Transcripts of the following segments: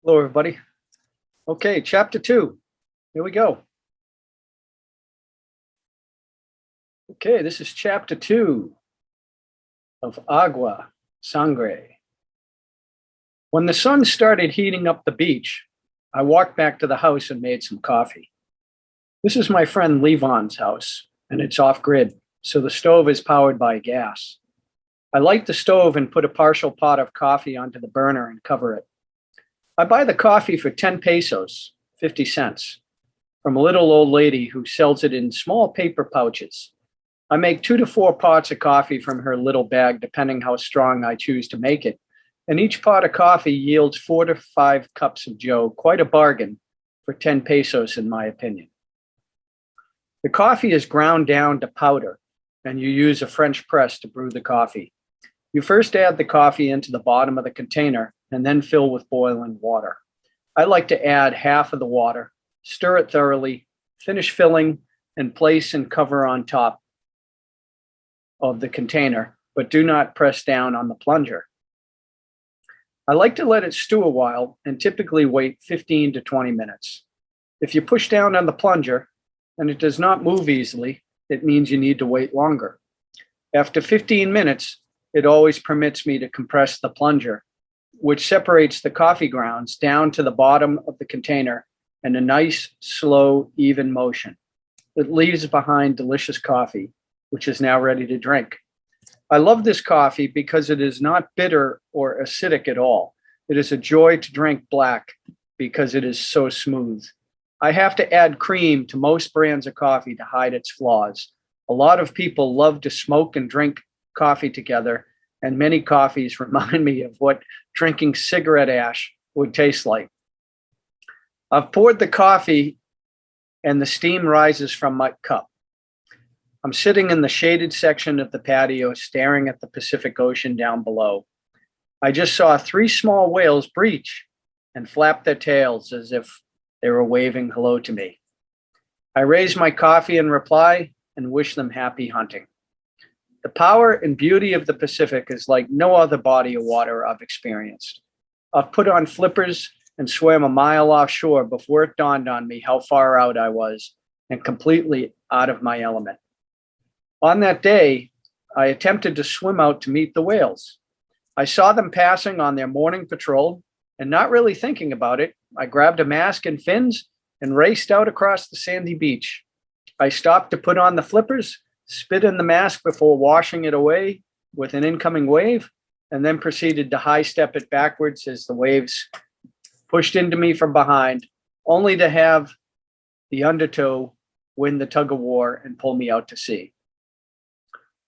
Hello, everybody. Okay, chapter 2. Here we go. Okay, this is chapter 2 of Agua Sangre. When the sun started heating up the beach, I walked back to the house and made some coffee. This is my friend Levon's house, and it's off-grid, so the stove is powered by gas. I light the stove and put a partial pot of coffee onto the burner and cover it. I buy the coffee for 10 pesos, 50 cents, from a little old lady who sells it in small paper pouches. I make 2 to 4 pots of coffee from her little bag, depending how strong I choose to make it. And each pot of coffee yields 4 to 5 cups of joe, quite a bargain for 10 pesos, in my opinion. The coffee is ground down to powder, and you use a French press to brew the coffee. You first add the coffee into the bottom of the container and then fill with boiling water. I like to add half of the water, stir it thoroughly, finish filling, and place and cover on top of the container, but do not press down on the plunger. I like to let it stew a while and typically wait 15 to 20 minutes. If you push down on the plunger and it does not move easily, it means you need to wait longer. After 15 minutes, it always permits me to compress the plunger, which separates the coffee grounds down to the bottom of the container in a nice, slow, even motion. It leaves behind delicious coffee, which is now ready to drink. I love this coffee because it is not bitter or acidic at all. It is a joy to drink black because it is so smooth. I have to add cream to most brands of coffee to hide its flaws. A lot of people love to smoke and drink coffee together, and many coffees remind me of what drinking cigarette ash would taste like. I've poured the coffee and the steam rises from my cup. I'm sitting in the shaded section of the patio staring at the Pacific Ocean down below. I just saw 3 small whales breach and flap their tails as if they were waving hello to me. I raise my coffee in reply and wish them happy hunting. The power and beauty of the Pacific is like no other body of water I've experienced. I've put on flippers and swam a mile offshore before it dawned on me how far out I was and completely out of my element. On that day, I attempted to swim out to meet the whales. I saw them passing on their morning patrol, and not really thinking about it, I grabbed a mask and fins and raced out across the sandy beach. I stopped to put on the flippers, spit in the mask before washing it away with an incoming wave, and then proceeded to high step it backwards as the waves pushed into me from behind, only to have the undertow win the tug of war and pull me out to sea.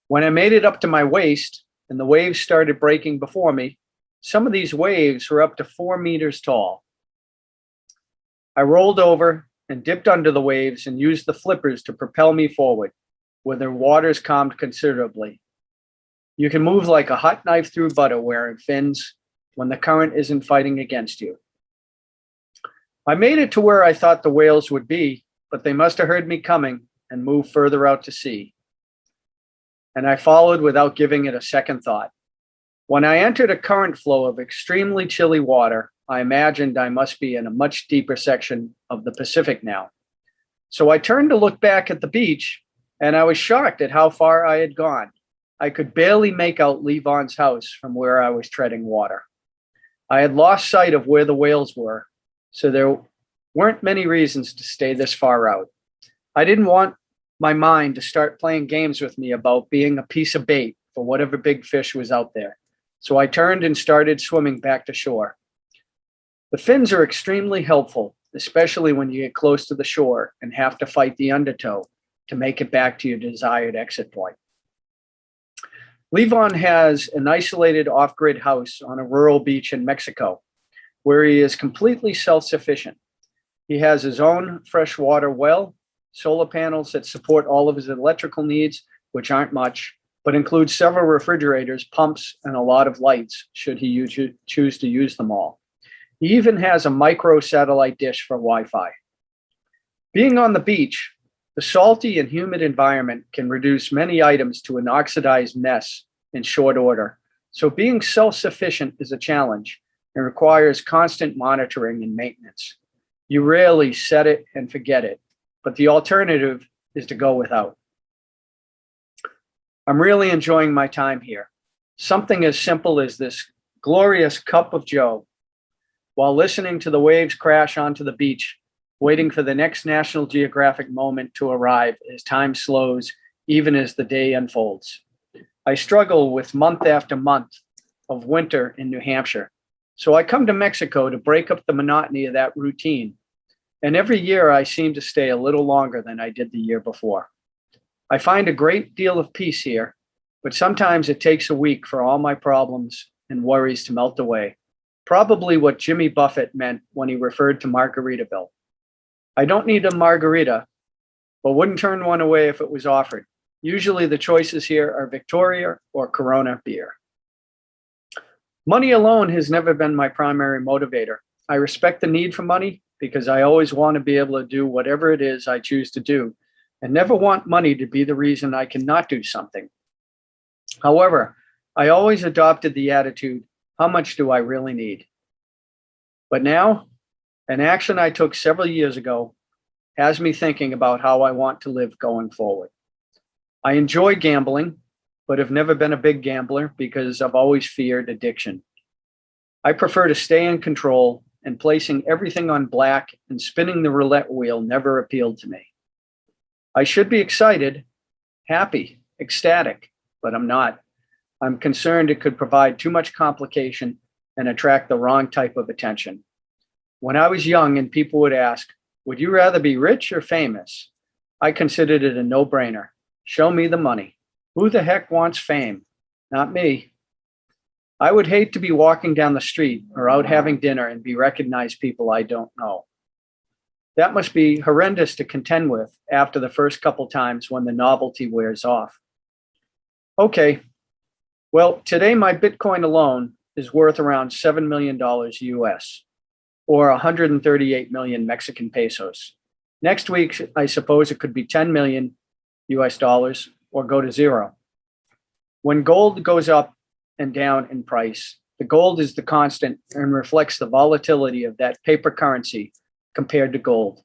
When I made it up to my waist and the waves started breaking before me, some of these waves were up to 4 meters tall. I rolled over and dipped under the waves and used the flippers to propel me forward, where the waters calmed considerably. You can move like a hot knife through butter wearing fins when the current isn't fighting against you. I made it to where I thought the whales would be, but they must have heard me coming and moved further out to sea. And I followed without giving it a second thought. When I entered a current flow of extremely chilly water, I imagined I must be in a much deeper section of the Pacific now. So I turned to look back at the beach, and I was shocked at how far I had gone. I could barely make out Levon's house from where I was treading water. I had lost sight of where the whales were, so there weren't many reasons to stay this far out. I didn't want my mind to start playing games with me about being a piece of bait for whatever big fish was out there. So I turned and started swimming back to shore. The fins are extremely helpful, especially when you get close to the shore and have to fight the undertow to make it back to your desired exit point. Levon has an isolated off-grid house on a rural beach in Mexico, where he is completely self-sufficient. He has his own freshwater well, solar panels that support all of his electrical needs, which aren't much, but include several refrigerators, pumps, and a lot of lights, should he choose to use them all. He even has a micro satellite dish for Wi-Fi. Being on the beach, the salty and humid environment can reduce many items to an oxidized mess in short order, so being self-sufficient is a challenge, and requires constant monitoring and maintenance. You rarely set it and forget it, but the alternative is to go without. I'm really enjoying my time here. Something as simple as this glorious cup of joe while listening to the waves crash onto the beach, waiting for the next National Geographic moment to arrive as time slows, even as the day unfolds. I struggle with month after month of winter in New Hampshire, so I come to Mexico to break up the monotony of that routine. And every year I seem to stay a little longer than I did the year before. I find a great deal of peace here, but sometimes it takes a week for all my problems and worries to melt away. Probably what Jimmy Buffett meant when he referred to Margaritaville. I don't need a margarita, but wouldn't turn one away if it was offered. Usually the choices here are Victoria or Corona beer. Money alone has never been my primary motivator. I respect the need for money because I always want to be able to do whatever it is I choose to do and never want money to be the reason I cannot do something. However, I always adopted the attitude, how much do I really need? But now, an action I took several years ago has me thinking about how I want to live going forward. I enjoy gambling, but have never been a big gambler because I've always feared addiction. I prefer to stay in control, and placing everything on black and spinning the roulette wheel never appealed to me. I should be excited, happy, ecstatic, but I'm not. I'm concerned it could provide too much complication and attract the wrong type of attention. When I was young and people would ask, would you rather be rich or famous? I considered it a no-brainer. Show me the money. Who the heck wants fame? Not me. I would hate to be walking down the street or out having dinner and be recognized people I don't know. That must be horrendous to contend with after the first couple times when the novelty wears off. Okay, well, today my Bitcoin alone is worth around $7 million US, or 138 million Mexican pesos. Next week, I suppose it could be 10 million US dollars or go to zero. When gold goes up and down in price, the gold is the constant and reflects the volatility of that paper currency compared to gold.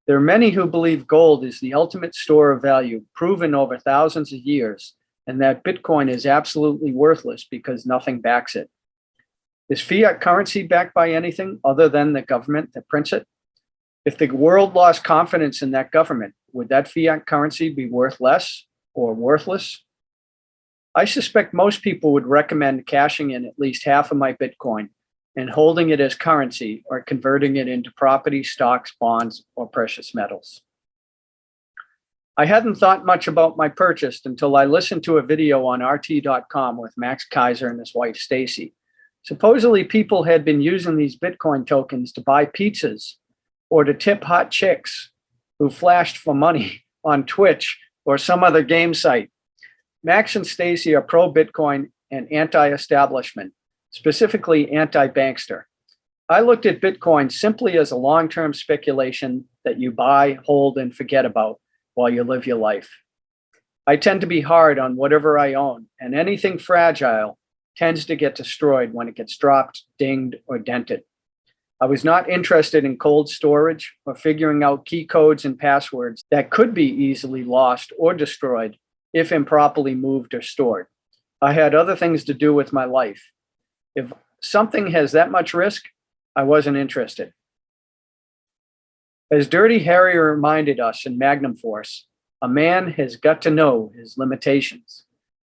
There are many who believe gold is the ultimate store of value, proven over thousands of years, and that Bitcoin is absolutely worthless because nothing backs it. Is fiat currency backed by anything other than the government that prints it? If the world lost confidence in that government, would that fiat currency be worth less or worthless? I suspect most people would recommend cashing in at least half of my Bitcoin and holding it as currency or converting it into property, stocks, bonds, or precious metals. I hadn't thought much about my purchase until I listened to a video on RT.com with Max Kaiser and his wife, Stacy. Supposedly, people had been using these Bitcoin tokens to buy pizzas or to tip hot chicks who flashed for money on Twitch or some other game site. Max and Stacy are pro-Bitcoin and anti-establishment, specifically anti-bankster. I looked at Bitcoin simply as a long-term speculation that you buy, hold, and forget about while you live your life. I tend to be hard on whatever I own, and anything fragile tends to get destroyed when it gets dropped, dinged, or dented. I was not interested in cold storage or figuring out key codes and passwords that could be easily lost or destroyed if improperly moved or stored. I had other things to do with my life. If something has that much risk, I wasn't interested. As Dirty Harry reminded us in Magnum Force, a man has got to know his limitations.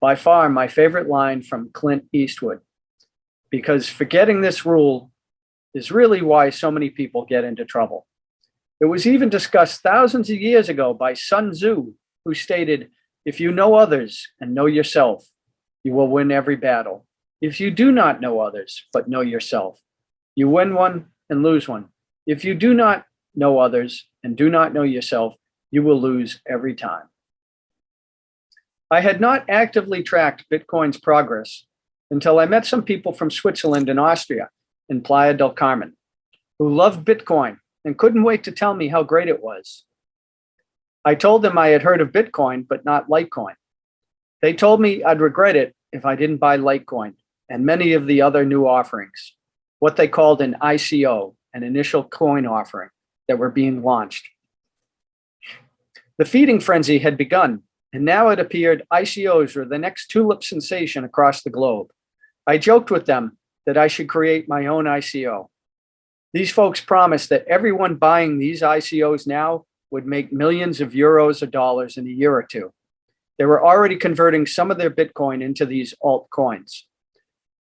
By far my favorite line from Clint Eastwood, because forgetting this rule is really why so many people get into trouble. It was even discussed thousands of years ago by Sun Tzu, who stated, if you know others and know yourself, you will win every battle. If you do not know others, but know yourself, you win one and lose one. If you do not know others and do not know yourself, you will lose every time. I had not actively tracked Bitcoin's progress until I met some people from Switzerland and Austria in Playa del Carmen who loved Bitcoin and couldn't wait to tell me how great it was. I told them I had heard of Bitcoin, but not Litecoin. They told me I'd regret it if I didn't buy Litecoin and many of the other new offerings. what they called an ICO, an initial coin offering, that were being launched. The feeding frenzy had begun, and now it appeared ICOs were the next tulip sensation across the globe. I joked with them that I should create my own ICO. These folks promised that everyone buying these ICOs now would make millions of euros or dollars in a year or two. They were already converting some of their Bitcoin into these altcoins.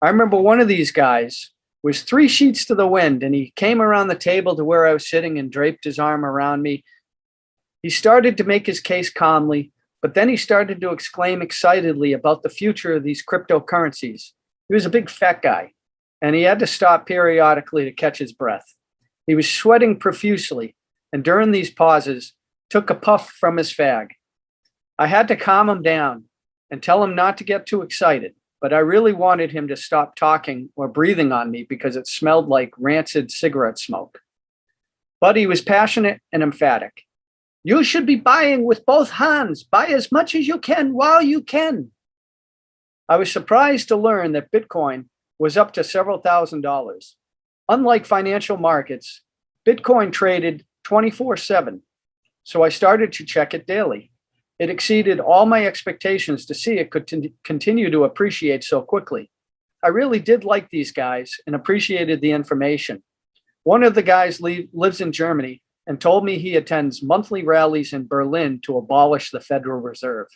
I remember one of these guys was 3 sheets to the wind, and he came around the table to where I was sitting and draped his arm around me. He started to make his case calmly, but then he started to exclaim excitedly about the future of these cryptocurrencies. He was a big fat guy, and he had to stop periodically to catch his breath. He was sweating profusely, and during these pauses, took a puff from his fag. I had to calm him down and tell him not to get too excited, but I really wanted him to stop talking or breathing on me because it smelled like rancid cigarette smoke. But he was passionate and emphatic. You should be buying with both hands. Buy as much as you can while you can. I was surprised to learn that Bitcoin was up to several $1,000s. Unlike financial markets, Bitcoin traded 24/7, so I started to check it daily. It exceeded all my expectations to see it could continue to appreciate so quickly. I really did like these guys and appreciated the information. One of the guys lives in Germany and told me he attends monthly rallies in Berlin to abolish the Federal Reserve.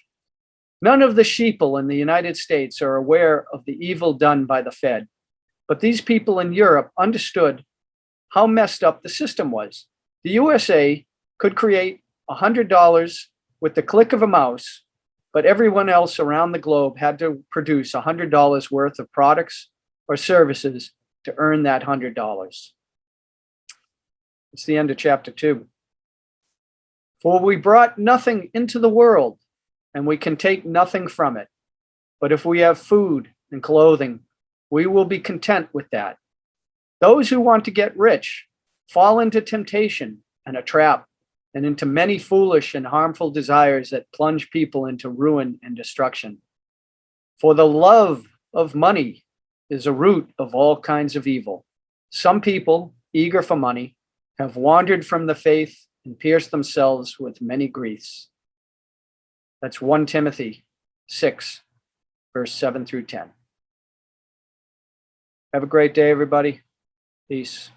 None of the sheeple in the United States are aware of the evil done by the Fed, but these people in Europe understood how messed up the system was. The USA could create $100 with the click of a mouse, but everyone else around the globe had to produce $100 worth of products or services to earn that $100. It's the end of chapter 2. For we brought nothing into the world, and we can take nothing from it. But if we have food and clothing, we will be content with that. Those who want to get rich fall into temptation and a trap, and into many foolish and harmful desires that plunge people into ruin and destruction. For the love of money is a root of all kinds of evil. Some people, eager for money, have wandered from the faith and pierced themselves with many griefs. That's 1 Timothy 6, verse 7 through 10. Have a great day, everybody. Peace.